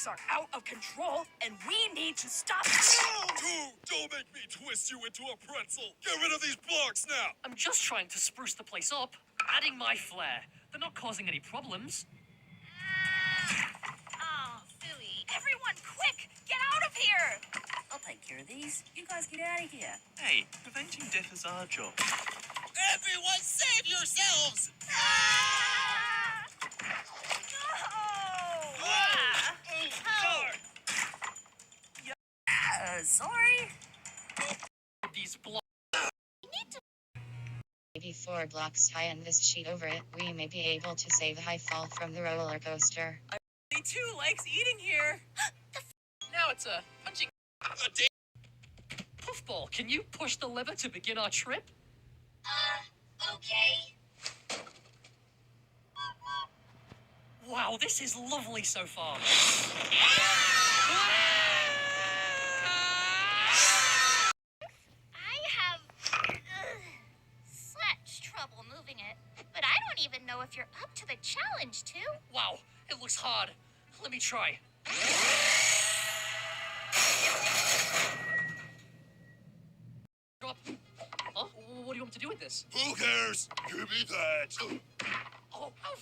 are out of control, and we need to stop. No! Don't make me twist you into a pretzel. Get rid of these blocks now. I'm just trying to spruce the place up, adding my flair. They're not causing any problems. Oh, phooey. Everyone, quick! Get out of here! I'll take care of these. You guys get out of here. Hey, preventing death is our job. Everyone save yourselves! Ah! No! Sorry. These blocks. Maybe 4 blocks high and this sheet over it, we may be able to save a high fall from the roller coaster. Only 2 likes eating here. Now it's a punching. A day. Puffball, can you push the lever to begin our trip? Okay. Wow, this is lovely so far. I have such trouble moving it, but I don't even know if you're up to the challenge, too. Wow, it looks hard. Let me try. Drop. Huh? What do you want me to do with this? Who cares? Give me that. Oh, how